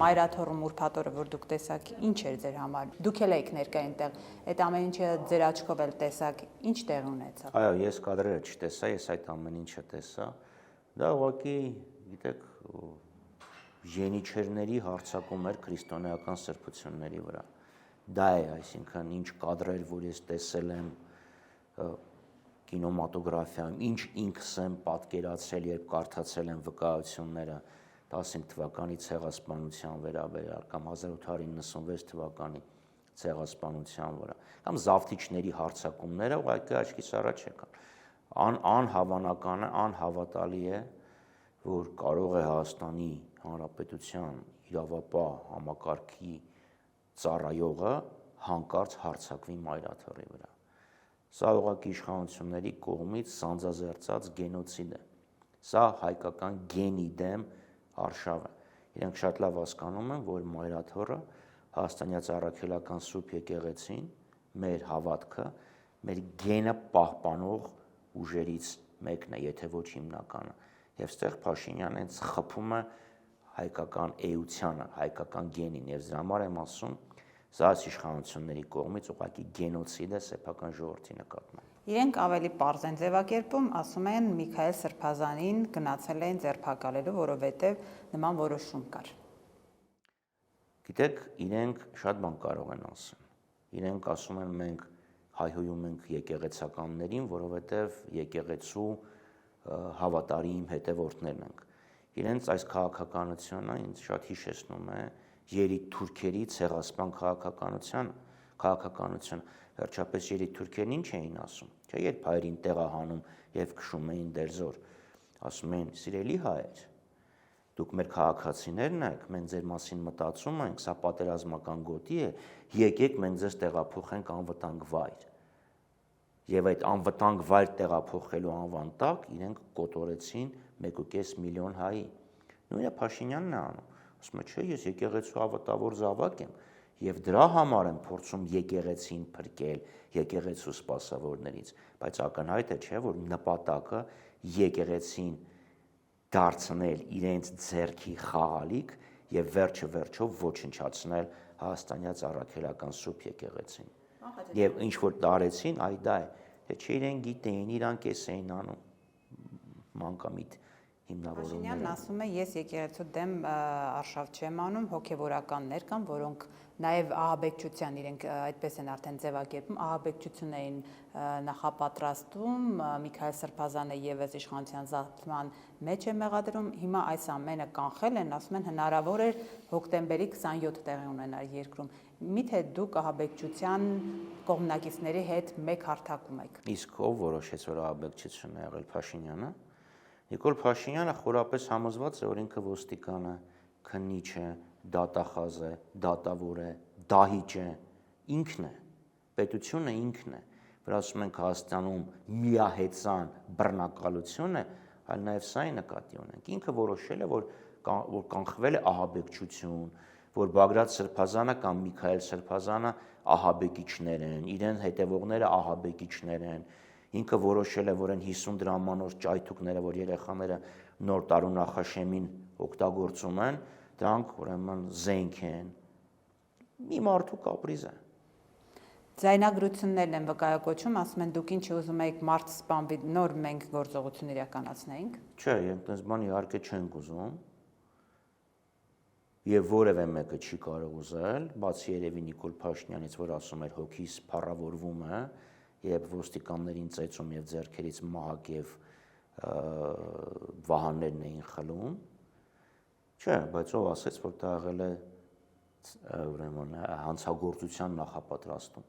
մայրաթոռում ուրբաթորը, որ դուք տեսաք, ինչ էր ձեր համար։ Դուք էլ եք ներկա այնտեղ, այդ ամեն ինչը ձեր աչքով էլ տեսաք, ինչ տեղ ունեցավ։ Այո, ես կադրերը չտեսա, ես այդ ամեն ինչը տեսա։ Դա ուղղակի, գիտեք, յենիչերների հարձակում էր քրիստոնեական սրբությունների վրա։ Դա է, այսինքն, ինչ կադրեր, որ ես տեսել եմ կինոմատոգրաֆիայում, ինչ ինքս եմ պատկերացրել, երբ կարդացել եմ վկայությունները 15 թվականի ցեղասպանության վերաբերյալ կամ 1896 թվականի ցեղասպանության վրա, կամ զավթիչների հարձակումները ուղղակի աչքիս առաջ եկան։ Անհավանական է, անհավատալի է, որ կարող է Հայաստանի Հանրապետության իրավապահ համակարգի ծառայողը հանկարծ հարձակվի մայրաթոռի վրա։ Սա ուղղակի իշխանությունների կողմից սանձազերծած գենոցիդ է։ Սա հայկական գենի դեմ արշավ է։ Իրենք շատ լավ հասկանում են, որ մայրաթոռը Հայաստանյաց առաքելական Սուրբ եկեղեցին, մեր հավատքը, մեր գենը պահպանող ուժերից մեկն է, եթե ոչ հիմնականը։ Եվ ստեղ Փաշինյանը հենց խփում է հայկական էությանը, հայկական գենին, եւ դրա համար եմ ասում, սա իշխանությունների կողմից ուղղակի գենոցիդ է սեփական ժողովրդի նկատմամբ։ Իրենք ավելի պարզ են ձևակերպում, ասում են Միքայել Սրբազանին գնացել էին ձերբակալելու, որովհետև նման որոշում կար։ Գիտեք, իրենք շատ բան կարող են ասել։ Իրենք ասում են մենք հայհոյում ենք եկեղեցականներին, որովհետև եկեղեցու հավատարիմ հետևորդներն ենք։ Իրենց այս քաղաքականությունը ինձ շատ հիշեցնում է երիտ թուրքերի ցեղասպան քաղաքականությունը։ Վերջապես երիտ թուրքերն ինչ էին ասում, չէ՞, երբ հայերին տեղահանում եւ քշում էին դերձոր, ասում էին՝ սիրելի հայեր, դուք մեր քաղաքացիներն եք, մենք ձեր մասին մտածում ենք, սա պատերազմական գոտի է, եկեք մենք ձեզ տեղափոխենք անվտանգ վայր։ Եվ այդ անվտանգ վայր տեղափոխելու անվան տակ իրենք կոտորեցին 1.5 միլիոն հայի։ Նույնը Փաշինյանն է անում, ասում է, չէ, ես եկեղեցու ավատավոր զավակ եմ եւ դրա համար եմ փորձում եկեղեցին փրկել եկեղեցու սպասավորներից, բայց ակնհայտ է, չէ, որ նպատակը եկեղեցին դարձնել իրենց ձեռքի խաղալիք եւ վերջը վերջով ոչնչացնել Հայաստանյաց առաքելական Սուրբ եկեղեցին։ Եվ ինչ որ տարեցին, այ դա է, թե չէ իրեն գիտեին, իրանք էս էին անում մանկամիտ հիմնավորումները։ Փաշինյանն ասում է, ես եկեղեցու դեմ արշավ չեմ անում, հոգևորականներ կան, որոնք նաև ահաբեկչության, իրենք այդպես են արդեն ձևակերպում, ահաբեկչություն էին նախապատրաստում, Միքայել Սրբազանը եւս իշխանության զավթման մեջ է մեղադրում, հիմա այս ամենը կանխել են, ասում են հնարավոր էր հոկտեմբերի 27 տեղի ունենար երկրում։ Միթե դուք ահաբեկչության կողմնակիցների հետ մեկ հարթակում եք։ Իսկ ով որոշեց, որ ահաբեկչություն է եղել, Փաշինյանը։ Նիկոլ Փաշինյանը խորապես համոզված է, որ ինքը ոստիկան է, քննիչ է, դատախազ է, դատավոր է, դահիճ է, ինքն է, պետությունը ինքն է, որ ասում ենք Հայաստանում միահեծան բռնակալություն է, այլ նաև սա է նկատի ունենք։ Ինքը որոշել է, որ կանխվել է ահաբեկչություն, որ Բագրատ Սրբազանը կամ Միքայել Սրբազանը ահաբեկիչներ են, իրեն հետևողները ահաբեկիչներ են։ Ինքը որոշել է, որ այն 50 դրամանոց ճայթուկները, որ երեխաները նոր տարու նախաշեմին օգտագործում են, դրանք ուրեմն զենք են։ Մի մարդու կապրիզ է։ Ձայնագրություններն են վկայակոչում, ասում են դուք ինչ ուզում եք մարդ սպանվի, նոր մենք գործողություն իրականացնեինք։ Չէ, այնպես բան իհարկե չենք ուզում։ Եվ որևէ մեկը չի կարող ուզել, բացի երևի Նիկոլ Փաշինյանից, որ ասում էր հոգիս փառավորվում է, եւ ոստիկաններին ծեծում եւ ձեռքերից մահակ եւ վահաններն էին խլում։ Չէ, բայց ով ասեց, որ դա եղել է ուրեմն հանցագործության նախապատրաստում։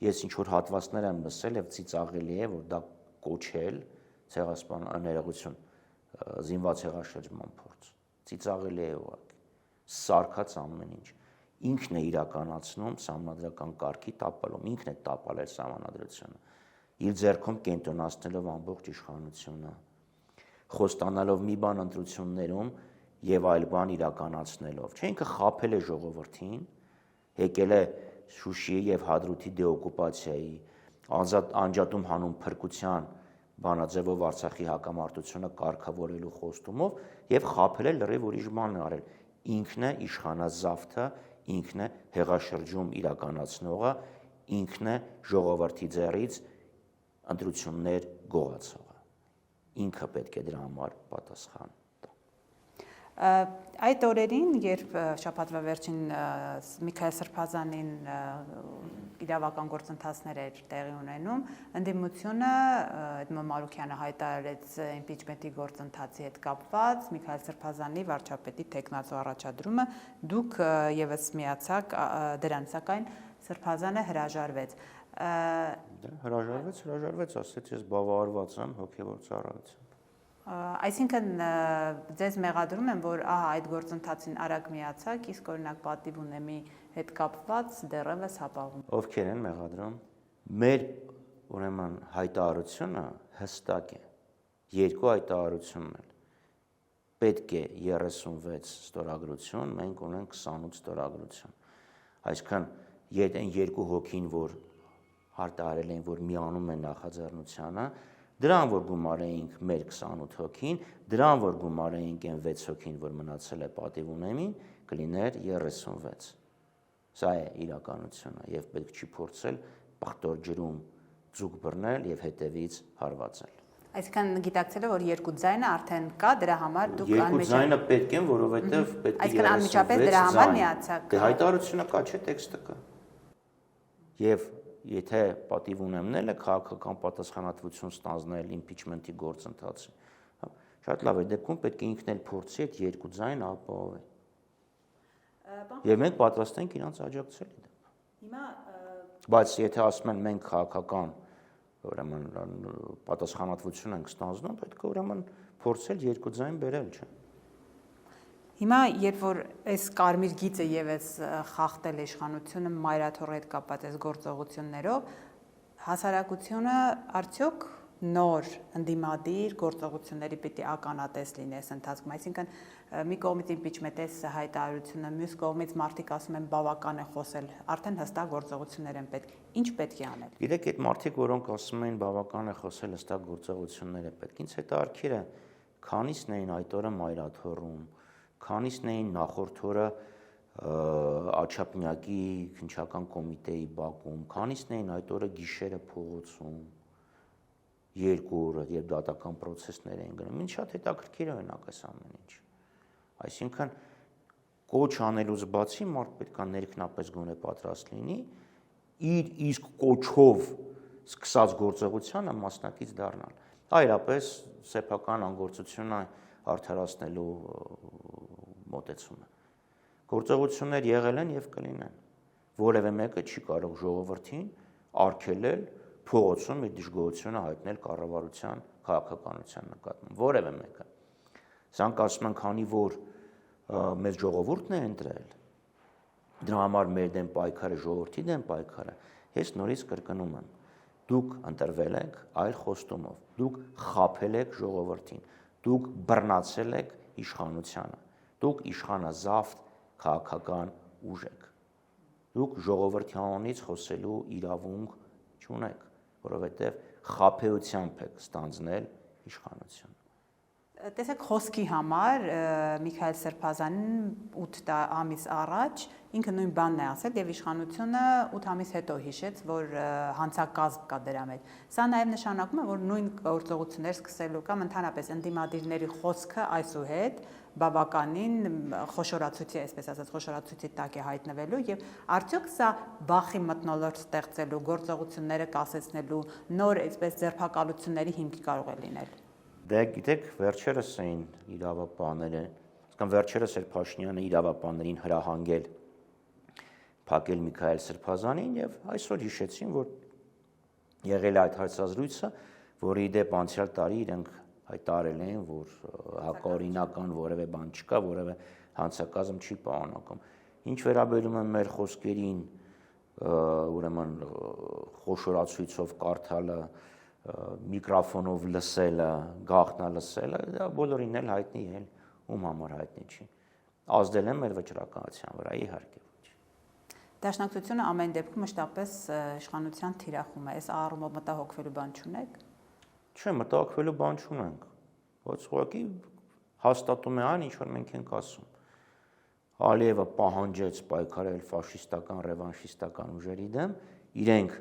Ես ինչ որ հատվածներ եմ լսել եւ ծիծաղելի է, որ դա կոչել ցեղասպան ներողություն զինված հեղաշրջման փորձ։ Ծիծաղելի է ուղղակի։ Սարկած ամեն ինչ։ Ինքն է իրականացնում սահմանադրական կարգի տապալում, ինքն է տապալել սահմանադրությունը, իր ձեռքում կենտրոնացնելով ամբողջ իշխանությունը, խոստանալով մի բան ընտրություններում եւ այլ բան իրականացնելով։ Չէ, ինքը խաբել է ժողովրդին, եկել է Շուշիի եւ Հադրութի դեօկուպացիայի, անջատում հանուն փրկության բանաձևով Արցախի հակամարտությունը կարգավորելու խոստումով եւ խաբել է լրիվ ուրիշ բան արել։ ինքն է իշխանազավթը, ինքն է հեղաշրջում իրականացնողը, ինքն է ժողովրդի ձեռից ընտրություններ գողացողը։ Ինքը պետք է դրա համար պատասխան տա։ Այդ օրերին, երբ շաբաթվա վերջին Միքայել Սրբազանին իրավական գործընթացներ էր տեղի ունենում, ընդդիմությունը Էդմոն Մարուքյանը հայտարարեց իմպիչմենտի գործընթացի հետ կապված Միքայել Սրբազանի վարչապետի թեկնածու առաջադրումը, դուք եւս միացաք դրան, սակայն Սրբազանը հրաժարվեց։ Հրաժարվեց, ասեց ես բավարարված եմ հոգևոր ծառայությամբ։ Այսինքն ձեզ մեղադրում են, որ այդ գործընթացին արագ միացաք, իսկ օրինակ պատիվ ունեմի հետ կապված դեռևս հապաղում։ Ովքեր են մեղադրում։ Մեր ուրեմն հայտարարությունը հստակ է։ Երկու հայտարարությունն էլ։ Պետք է 36 ստորագրություն, մենք ունենք 28 ստորագրություն։ Այսինքն այն երկու հոգին, որ հայտարարել են, որ միանում են նախաձեռնությանը, դրան որ գումարեինք մեր 28 հոգին, դրան որ գումարեինք այն 6 հոգին, որ մնացել է պատիվ ունեմին, կլիներ 36։ Սա է իրականությունը եւ պետք չի փորձել պղտոր ջրում ձուկ բռնել եւ հետեւից հարվածել։ Այսինքն գիտակցելով, որ երկու ձայնը արդեն կա, դրա համար դուք երկու ձայնը պետք են, որովհետեւ պետք է այսինքն անմիջապես դրա համար միացաք։ Դե հայտարարությունը կա, չէ, տեքստը կա։ Եվ եթե պատիվ ունեմնել է քաղաքական պատասխանատվություն ստանձնել իմպիչմենտի գործընթացը, շատ լավ է, դեպքում պետք է ինքն էլ փորձի այդ երկու ձայնը ապահովել։ Եվ մենք պատրաստ ենք իրանց աջակցել այդ դեպքում։ Հիմա բայց եթե ասում են մենք քաղաքական ուրեմն պատասխանատվություն ենք ստանձնում, պետք է ուրեմն փորձել երկու ձայն բերել, չէ։ Հիմա երբ որ այս կարմիր գիծը եւս խախտել է իշխանությունը մայրաթոռի հետ կապված այս գործողություններով, հասարակությունը արդյոք նոր ընդդիմադիր գործողությունների պիտի ականատես լինի այս ընթացքում, այսինքն մի կողմից իմպիչմենտի հայտարարությունը, մյուս կողմից մարդիկ ասում են բավական է խոսել, արդեն հստակ գործողություններ են պետք։ Ինչ պետք է անել։ Գիտեք, այդ մարդիկ, որոնք ասում են բավական է խոսել, հստակ գործողություններ է պետք։ Ինձ հետաքրքիր է, քանիսն էին այդ օրը մայրաթոռում, քանիսն էին նախորդ օրը Աչափնյակի քննչական կոմիտեի բակում, քանիսն էին այդ օրը գիշերը փողոցում, երկու օրը, երբ դատական պրոցեսներ էին գնում։ Ինձ շատ հետաքրքիր է օրինակ այս ամեն ինչ։ Այսինքն կոչ անելուց բացի մարդ պետք է ներքնապես գոնե պատրաստ լինի իր իսկ կոչով սկսած գործողությանը մասնակից դառնալ։ Այլապես սեփական անգործությունը արդարացնելու մոտեցումը։ Գործողություններ եղել են եւ կլինեն։ Որևէ մեկը չի կարող ժողովրդին արգելել փողոցում իր դժգոհությունը հայտնել կառավարության քաղաքականության նկատմամբ։ Որևէ մեկը։ Սրանք ասում են, քանի որ մեծ ժողովուրդն է ընտրել, դրա համար մեր դեմ պայքարը, ժողովրդի դեմ պայքարը, ես նորից կրկնում եմ, դուք ընտրվել եք այլ խոստումով, դուք խաբել եք ժողովրդին, դուք բռնացել եք իշխանությանը, դուք իշխանազավթ քաղաքական ուժ եք, դուք ժողովրդի անունից խոսելու իրավունք չունեք, որովհետև խաբեությամբ եք ստանձնել իշխանությունը։ Տեսեք, խոսքի համար Միքայել Սրբազանին 8 ամիս առաջ ինքը նույն բանն է ասել եւ իշխանությունը 8 ամիս հետո հիշեց, որ հանցակազմ կա դրա մեջ։ Սա նաեւ նշանակում է, որ նույն գործողություններ սկսելու կամ ընդհանրապես ընդդիմադիրների խոսքը այսուհետ բավականին խոշորացույցի, այսպես ասած, խոշորացույցի տակ է հայտնվելու եւ արդյոք սա բախի մթնոլորտ ստեղծելու, գործողությունները կասեցնելու, նոր այսպես ձերբակալությունների հիմք կարող է լինել։ Դե գիտեք, վերջերս էին իրավապահները, կամ վերջերս էր Փաշինյանը իրավապահներին հրահանգել փակել Միքայել Սրբազանին եւ այսօր հիշեցին, որ եղել է այդ հարցազրույցը, որի դեպ անցյալ տարի իրենք հայտարարել էին, որ հակաօրինական որևէ բան չկա, որևէ հանցակազմ չի պարունակում։ Ինչ վերաբերում է մեր խոսքերին, ուրեմն խոշորացույցով կարդալը, միկրոֆոնով լսելը, գաղտնալսելը, դա բոլորին էլ հայտնի է, ում համար հայտնի չի։ Ազդել են մեր վճռականության վրա, իհարկե ոչ։ Դաշնակցությունը ամեն դեպքում մշտապես իշխանության թիրախում է, այս առումով մտահոգվելու բան չունեք։ Չէ, մտահոգվելու բան չունենք, ոչ ուղղակի հաստատում է այն, ինչ որ մենք ենք ասում։ Ալիևը պահանջեց պայքարել ֆաշիստական, ռևանշիստական ուժերի դեմ, իրենք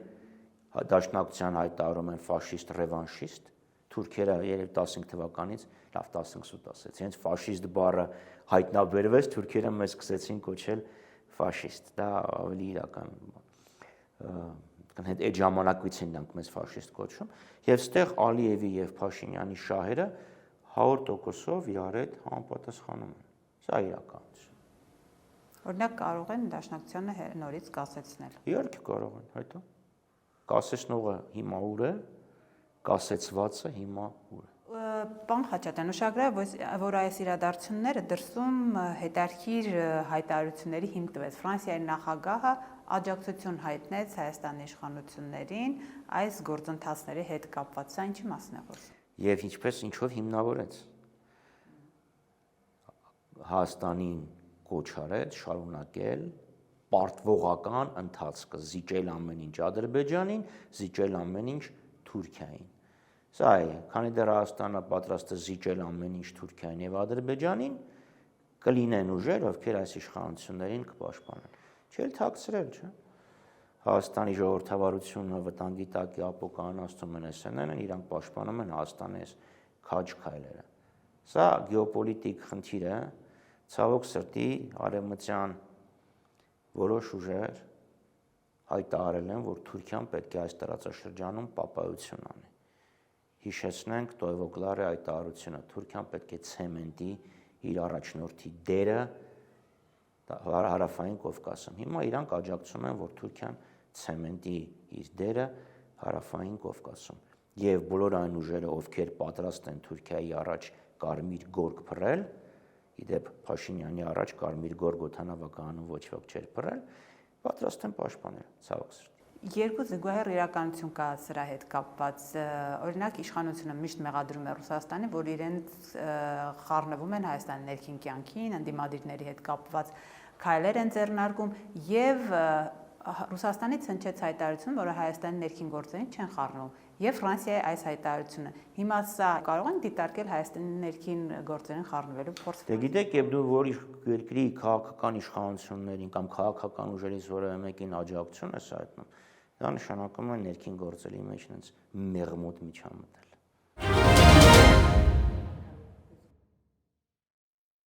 դաշնակցության հայտարարում են ֆաշիստ, ռևանշիստ, թուրքերը երբ 15 թվականից, լավ 15-ուտ ասեց, հենց ֆաշիստ բառը հայտնաբերվեց, թուրքերը մեզ սկսեցին կոչել ֆաշիստ, դա ավելի իրական, այդ ժամանակվից են նրանք մեզ ֆաշիստ կոչում, և ստեղ Ալիևի և Փաշինյանի շահերը 100%-ով իրար հետ համապատասխանում են, սա իրականություն։ Օրինակ կարող են դաշնակցությանը նորից կասեցնել։ Իհարկե կարող են, հետո կասեցնողը հիմա ուր է, կասեցվածը հիմա ուր է։ Պարոն Խաչատրյան, ուշագրավ է, որ այս իրադարձությունները դրսում հետարքիր հայտարարությունների հիմք տվեց։ Ֆրանսիայի նախագահը աջակցություն հայտնեց Հայաստանի իշխանություններին այս գործընթացների հետ կապված, սա ինչի մասն է խոսում։ Եվ ինչով հիմնավորեց։ Հայաստանին կոչ արեց շարունակել պարտվողական ընթացքը, զիջել ամեն ինչ Ադրբեջանին, զիջել ամեն ինչ Թուրքիային։ Սա է, քանի դեռ Հայաստանը պատրաստ է զիջել ամեն ինչ Թուրքիային և Ադրբեջանին, կլինեն ուժեր, ովքեր այս իշխանություններին կպաշտպանեն։ Չէ՞ թաքցրել, չէ՞։ Հայաստանի ժողովրդավարությունը վտանգի տակ է, ԱՊՈ կանանացնում են ՍՆՆ-ն, իրանք պաշտպանում են Հայաստանի այս քաջ քայլերը։ Սա գեոպոլիտիկ խնդիր է, ցավոք սրտի արևմտյան որոշ ուժեր հայտարարել են, որ Թուրքիան պետք է այս տարածաշրջանում պապայություն անի։ Հիշեցնենք Տոյվոգլարի հայտարարությունը, Թուրքիան պետք է ցեմենտի իր առաջնորդի դերը հարավային Կովկասում։ Հիմա իրանք աջակցում են, որ Թուրքիան ցեմենտի իր դերը հարավային Կովկասում։ Եվ բոլոր այն ուժերը, ովքեր պատրաստ են Թուրքիայի առաջ կարմիր գորգ փռել, իդեպ Փաշինյանի առաջ կարմիր գորգ օդանավակայանում ոչ ոք չէր փռել, պատրաստ են պաշտպանել, ցավոք սրտի։ Երկու զուգահեռ իրականություն կա սրա հետ կապված, օրինակ իշխանությունը միշտ մեղադրում է Ռուսաստանին, որ իրենց խառնվում են Հայաստանի ներքին կյանքին, ընդդիմադիրների հետ կապված քայլեր են ձեռնարկում եւ Ռուսաստանից հնչեց հայտարարություն, որը Հայաստանի ներքին գործերին չեն խառնվում, եւ Ֆրանսիայի այս հայտարարությունը։ Հիմա սա կարող են դիտարկել Հայաստանի ներքին գործերին խառնվելու փորձ։ Դե գիտեք, երբ դու որ երկրի քաղաքական իշխանություններին կամ քաղաքական ուժերից որևէ մեկին աջակցություն ես հայտնում, դա նշանակում է ներքին գործերի մեջ այնց մեղմոտ միջամտել։